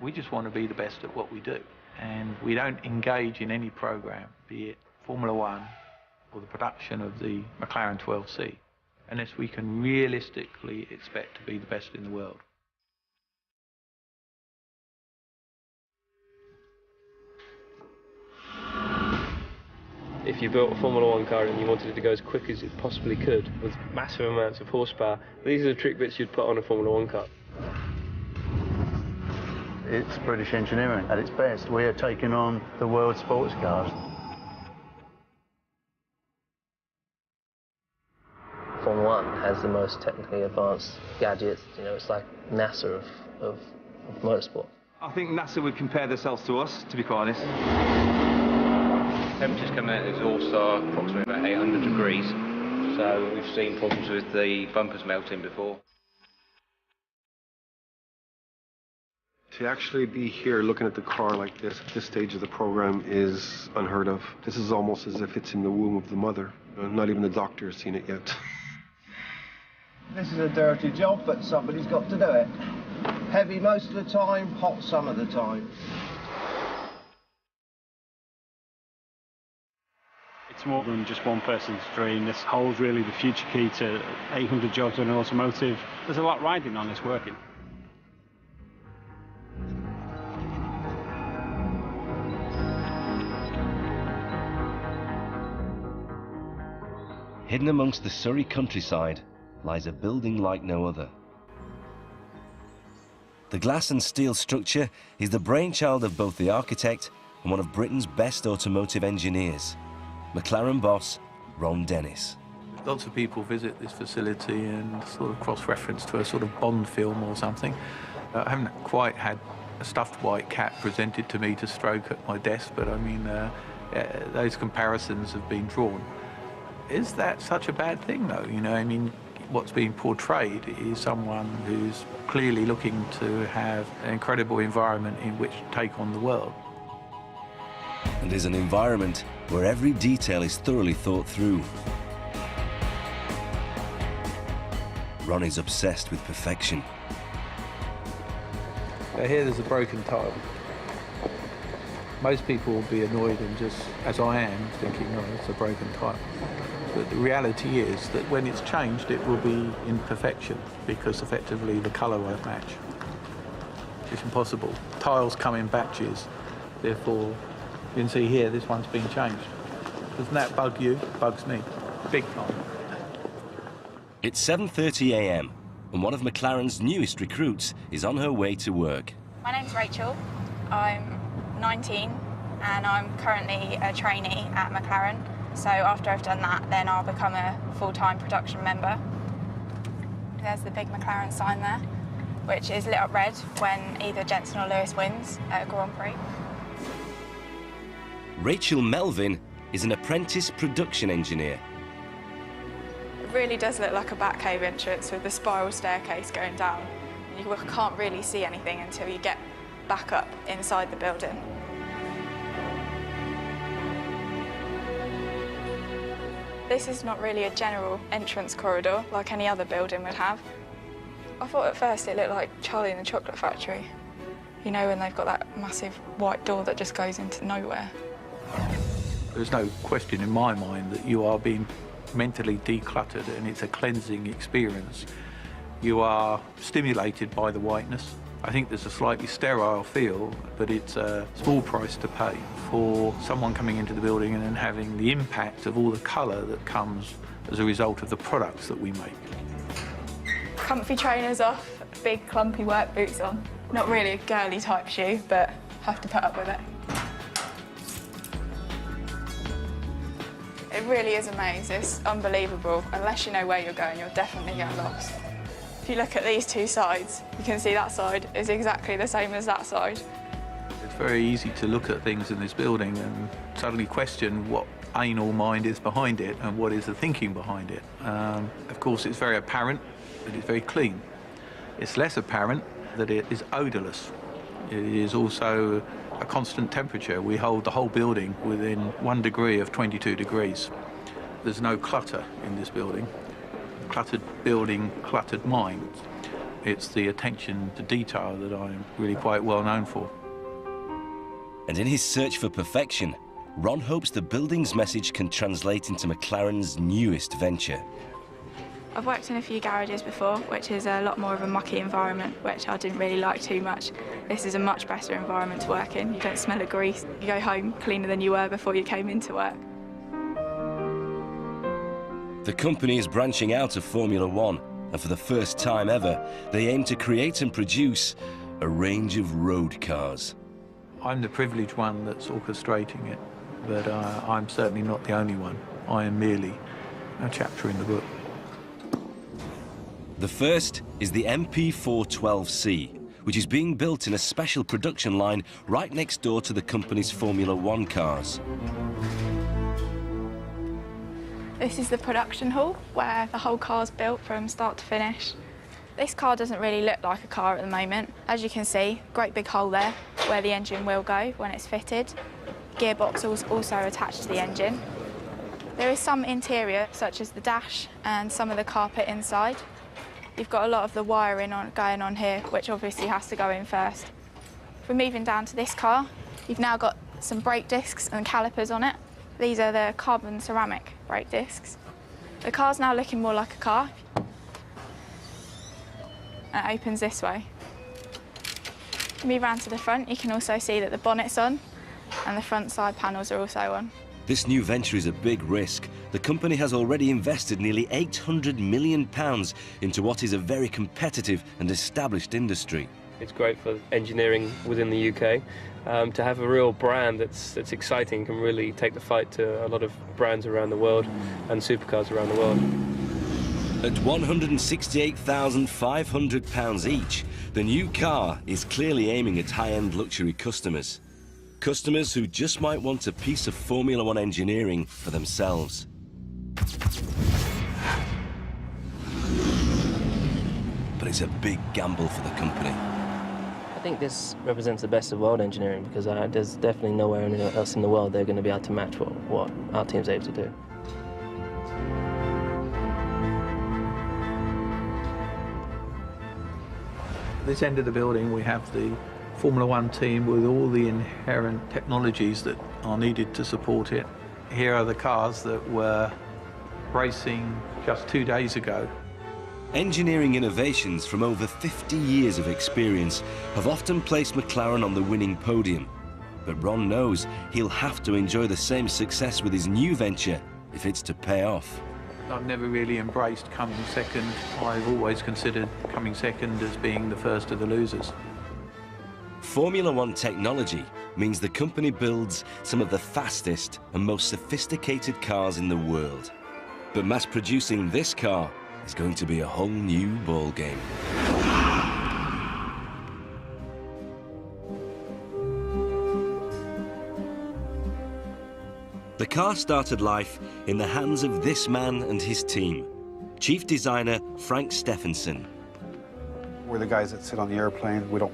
We just want to be the best at what we do. And we don't engage in any program, be it Formula One or the production of the McLaren 12C, unless we can realistically expect to be the best in the world. If you built a Formula One car and you wanted it to go as quick as it possibly could, with massive amounts of horsepower, these are the trick bits you'd put on a Formula One car. It's British engineering at its best. We are taking on the world's sports cars. Formula One has the most technically advanced gadgets. You know, it's like NASA of motorsport. I think NASA would compare themselves to us, to be quite honest. Temperatures coming out of the exhaust are approximately about 800 degrees, so we've seen problems with the bumpers melting before. To actually be here looking at the car like this at this stage of the program is unheard of. This is almost as if it's in the womb of the mother. Not even the doctor has seen it yet. This is a dirty job, but somebody's got to do it. Heavy most of the time, hot some of the time. It's more than just one person's dream. This holds really the future key to 800 jobs in automotive. There's a lot riding on this working. Hidden amongst the Surrey countryside lies a building like no other. The glass and steel structure is the brainchild of both the architect and one of Britain's best automotive engineers, McLaren boss Ron Dennis. Lots of people visit this facility and sort of cross-reference to a sort of Bond film or something. I haven't quite had a stuffed white cat presented to me to stroke at my desk, but I mean, those comparisons have been drawn. Is that such a bad thing, though? You know, I mean, what's being portrayed is someone who's clearly looking to have an incredible environment in which to take on the world. And is an environment where every detail is thoroughly thought through. Ron is obsessed with perfection. Here there's a broken tile. Most people will be annoyed and just, as I am, thinking, oh, it's a broken tile. But the reality is that when it's changed, it will be in perfection, because effectively the colour won't match. It's impossible. Tiles come in batches, therefore, you can see here, this one's been changed. Doesn't that bug you? It bugs me, big time. It's 7:30 a.m. and one of McLaren's newest recruits is on her way to work. My name's Rachel. I'm 19 and I'm currently a trainee at McLaren. So after I've done that, then I'll become a full-time production member. There's the big McLaren sign there, which is lit up red when either Jenson or Lewis wins at a Grand Prix. Rachel Melvin is an apprentice production engineer. It really does look like a Batcave entrance with the spiral staircase going down. You can't really see anything until you get back up inside the building. This is not really a general entrance corridor like any other building would have. I thought at first it looked like Charlie and the Chocolate Factory. You know, when they've got that massive white door that just goes into nowhere. There's no question in my mind that you are being mentally decluttered and it's a cleansing experience. You are stimulated by the whiteness. I think there's a slightly sterile feel, but it's a small price to pay for someone coming into the building and then having the impact of all the colour that comes as a result of the products that we make. Comfy trainers off, big clumpy work boots on. Not really a girly type shoe, but have to put up with it. It really is a maze, it's unbelievable. Unless you know where you're going, you'll definitely get lost. If you look at these two sides, you can see that side is exactly the same as that side. It's very easy to look at things in this building and suddenly question what anal mind is behind it and what is the thinking behind it. Of course, it's very apparent that it's very clean. It's less apparent that it is odourless. It is also a constant temperature. We hold the whole building within 1 degree of 22 degrees. There's no clutter in this building. Cluttered building, cluttered mind. It's the attention to detail that I'm really quite well known for. And in his search for perfection, Ron hopes the building's message can translate into McLaren's newest venture. I've worked in a few garages before, which is a lot more of a mucky environment, which I didn't really like too much. This is a much better environment to work in. You don't smell of grease. You go home cleaner than you were before you came into work. The company is branching out of Formula One, and for the first time ever, they aim to create and produce a range of road cars. I'm the privileged one that's orchestrating it, but I'm certainly not the only one. I am merely a chapter in the book. The first is the MP412C, which is being built in a special production line right next door to the company's Formula One cars. This is the production hall, where the whole car's built from start to finish. This car doesn't really look like a car at the moment. As you can see, great big hole there, where the engine will go when it's fitted. Gearbox is also attached to the engine. There is some interior, such as the dash and some of the carpet inside. You've got a lot of the wiring going on here, which obviously has to go in first. If we're moving down to this car, you've now got some brake discs and calipers on it. These are the carbon ceramic brake discs. The car's now looking more like a car. And it opens this way. Move around to the front, you can also see that the bonnet's on and the front side panels are also on. This new venture is a big risk. The company has already invested nearly £800 million into what is a very competitive and established industry. It's great for engineering within the UK. To have a real brand that's exciting can really take the fight to a lot of brands around the world and supercars around the world. At £168,500 each, the new car is clearly aiming at high-end luxury customers. Customers who just might want a piece of Formula One engineering for themselves. But it's a big gamble for the company. I think this represents the best of world engineering because there's definitely nowhere else in the world they're going to be able to match what our team's able to do. This end of the building we have the Formula One team with all the inherent technologies that are needed to support it. Here are the cars that were racing just 2 days ago. Engineering innovations from over 50 years of experience have often placed McLaren on the winning podium. But Ron knows he'll have to enjoy the same success with his new venture if it's to pay off. I've never really embraced coming second. I've always considered coming second as being the first of the losers. Formula One technology means the company builds some of the fastest and most sophisticated cars in the world. But mass producing this car is going to be a whole new ballgame. The car started life in the hands of this man and his team, Chief Designer Frank Stephenson. We're the guys that sit on the airplane. We don't